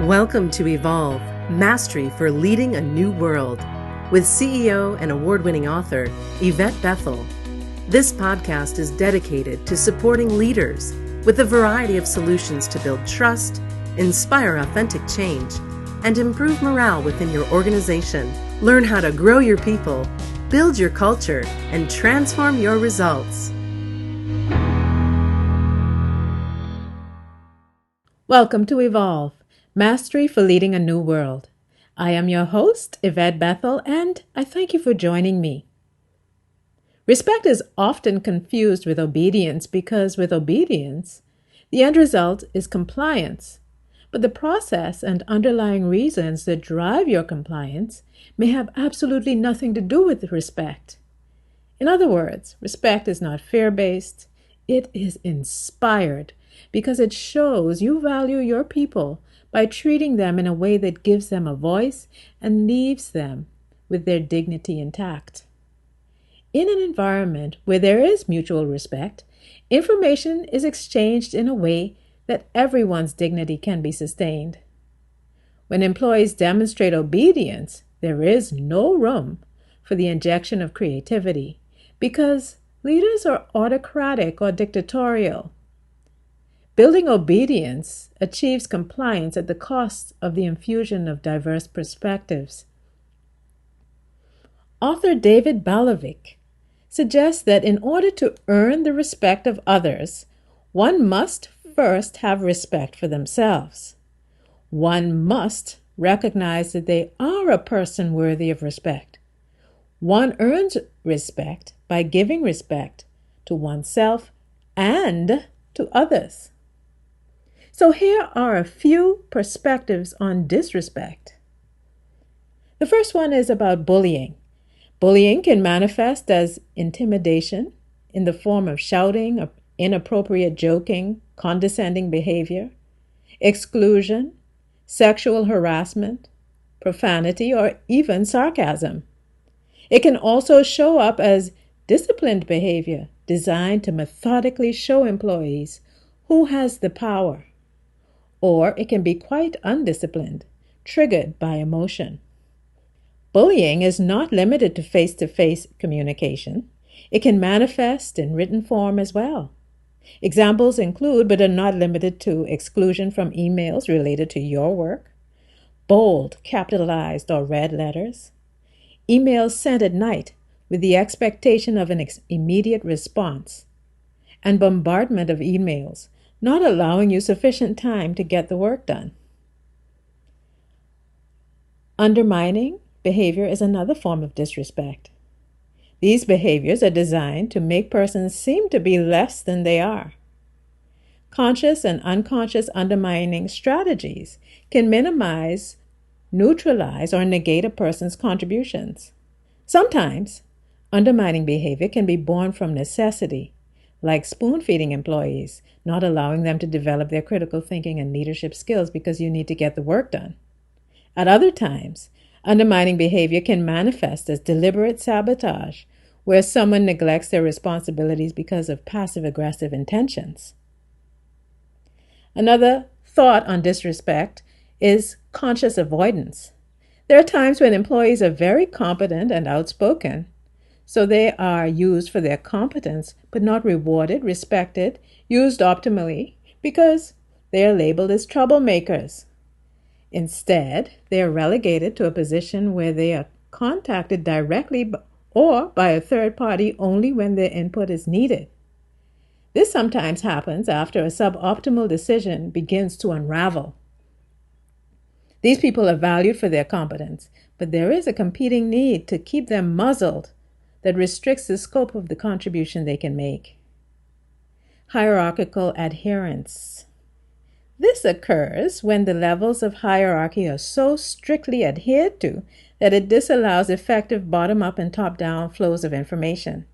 Welcome to Evolve, Mastery for Leading a New World, with CEO and award-winning author Yvette Bethel. This podcast is dedicated to supporting leaders with a variety of solutions to build trust, inspire authentic change, and improve morale within your organization. Learn how to grow your people, build your culture, and transform your results. Welcome to Evolve, Mastery for Leading a New World. I am your host, Yvette Bethel, and I thank you for joining me. Respect is often confused with obedience because with obedience, the end result is compliance. But the process and underlying reasons that drive your compliance may have absolutely nothing to do with respect. In other words, respect is not fear-based, it is inspired because it shows you value your people by treating them in a way that gives them a voice and leaves them with their dignity intact. In an environment where there is mutual respect, information is exchanged in a way that everyone's dignity can be sustained. When employees demonstrate obedience, there is no room for the injection of creativity because leaders are autocratic or dictatorial. Building obedience achieves compliance at the cost of the infusion of diverse perspectives. Author David Balovic suggests that in order to earn the respect of others, one must first have respect for themselves. One must recognize that they are a person worthy of respect. One earns respect by giving respect to oneself and to others. So here are a few perspectives on disrespect. The first one is about bullying. Bullying can manifest as intimidation in the form of shouting, inappropriate joking, condescending behavior, exclusion, sexual harassment, profanity, or even sarcasm. It can also show up as disciplined behavior designed to methodically show employees who has the power. Or it can be quite undisciplined, triggered by emotion. Bullying is not limited to face-to-face communication. It can manifest in written form as well. Examples include, but are not limited to, exclusion from emails related to your work, bold, capitalized, or red letters, emails sent at night with the expectation of an immediate response, and bombardment of emails not allowing you sufficient time to get the work done. Undermining behavior is another form of disrespect. These behaviors are designed to make persons seem to be less than they are. Conscious and unconscious undermining strategies can minimize, neutralize, or negate a person's contributions. Sometimes, undermining behavior can be born from necessity, like spoon-feeding employees, not allowing them to develop their critical thinking and leadership skills because you need to get the work done. At other times, undermining behavior can manifest as deliberate sabotage, where someone neglects their responsibilities because of passive-aggressive intentions. Another thought on disrespect is conscious avoidance. There are times when employees are very competent and outspoken, so they are used for their competence, but not rewarded, respected, used optimally, because they are labeled as troublemakers. Instead, they are relegated to a position where they are contacted directly or by a third party only when their input is needed. This sometimes happens after a suboptimal decision begins to unravel. These people are valued for their competence, but there is a competing need to keep them muzzled that restricts the scope of the contribution they can make. Hierarchical adherence. This occurs when the levels of hierarchy are so strictly adhered to that it disallows effective bottom-up and top-down flows of information.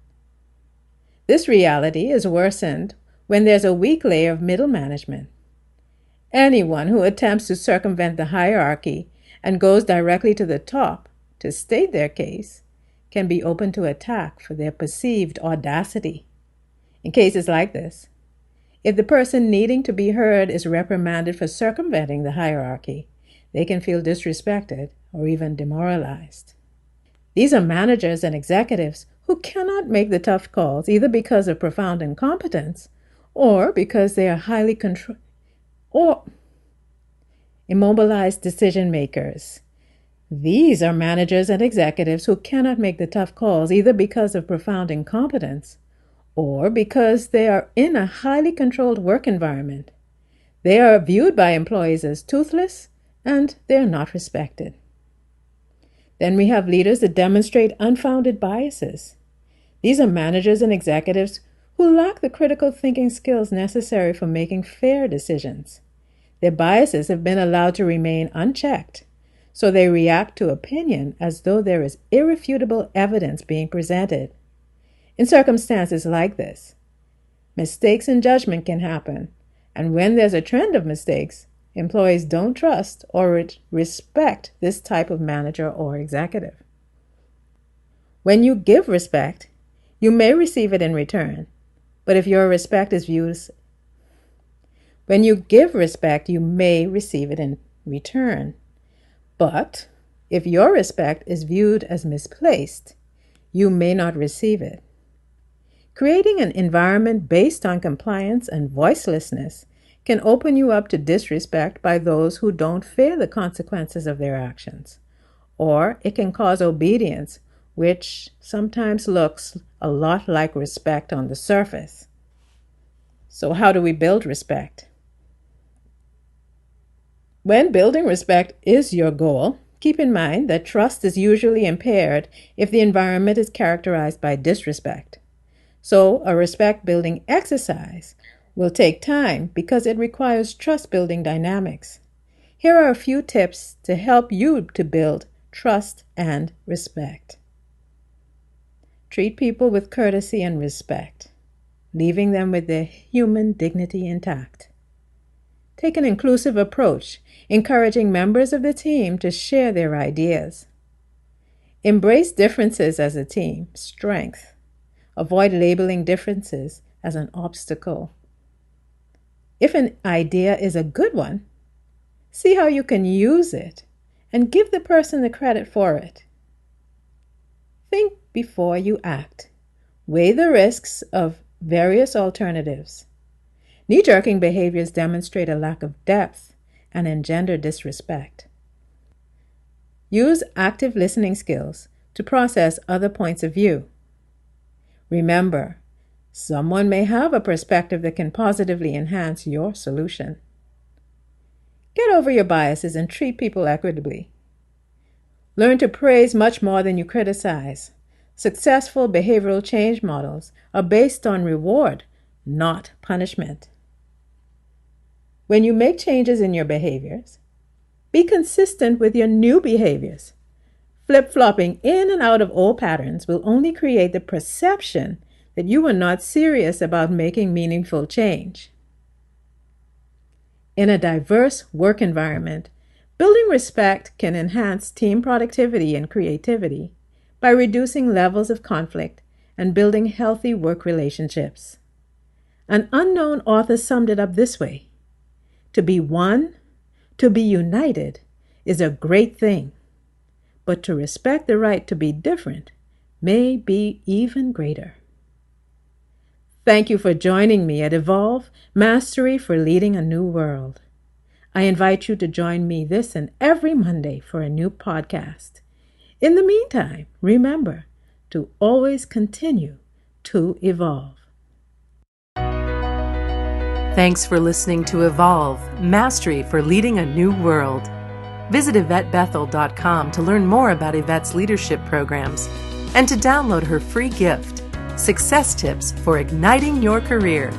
This reality is worsened when there's a weak layer of middle management. Anyone who attempts to circumvent the hierarchy and goes directly to the top to state their case can be open to attack for their perceived audacity. In cases like this, if the person needing to be heard is reprimanded for circumventing the hierarchy, they can feel disrespected or even demoralized. These are managers and executives who cannot make the tough calls either because of profound incompetence or because they are highly or immobilized decision makers. These are managers and executives who cannot make the tough calls either because of profound incompetence or because they are in a highly controlled work environment. They are viewed by employees as toothless and they are not respected. Then we have leaders that demonstrate unfounded biases. These are managers and executives who lack the critical thinking skills necessary for making fair decisions. Their biases have been allowed to remain unchecked, so they react to opinion as though there is irrefutable evidence being presented. In circumstances like this, mistakes in judgment can happen, and when there's a trend of mistakes, employees don't trust or respect this type of manager or executive. When you give respect, you may receive it in return, but if your respect is viewed when you give respect, you may receive it in return. But if your respect is viewed as misplaced, you may not receive it. Creating an environment based on compliance and voicelessness can open you up to disrespect by those who don't fear the consequences of their actions, or it can cause obedience, which sometimes looks a lot like respect on the surface. So how do we build respect? When building respect is your goal, keep in mind that trust is usually impaired if the environment is characterized by disrespect. So a respect-building exercise will take time because it requires trust-building dynamics. Here are a few tips to help you to build trust and respect. Treat people with courtesy and respect, leaving them with their human dignity intact. Take an inclusive approach, encouraging members of the team to share their ideas. Embrace differences as a team strength. Avoid labeling differences as an obstacle. If an idea is a good one, see how you can use it and give the person the credit for it. Think before you act. Weigh the risks of various alternatives. Knee-jerking behaviors demonstrate a lack of depth and engender disrespect. Use active listening skills to process other points of view. Remember, someone may have a perspective that can positively enhance your solution. Get over your biases and treat people equitably. Learn to praise much more than you criticize. Successful behavioral change models are based on reward, not punishment. When you make changes in your behaviors, be consistent with your new behaviors. Flip-flopping in and out of old patterns will only create the perception that you are not serious about making meaningful change. In a diverse work environment, building respect can enhance team productivity and creativity by reducing levels of conflict and building healthy work relationships. An unknown author summed it up this way: to be one, to be united, is a great thing, but to respect the right to be different may be even greater. Thank you for joining me at Evolve Mastery for Leading a New World. I invite you to join me this and every Monday for a new podcast. In the meantime, remember to always continue to evolve. Thanks for listening to Evolve Mastery for Leading a New World. Visit YvetteBethel.com to learn more about Yvette's leadership programs and to download her free gift, Success Tips for Igniting Your Career.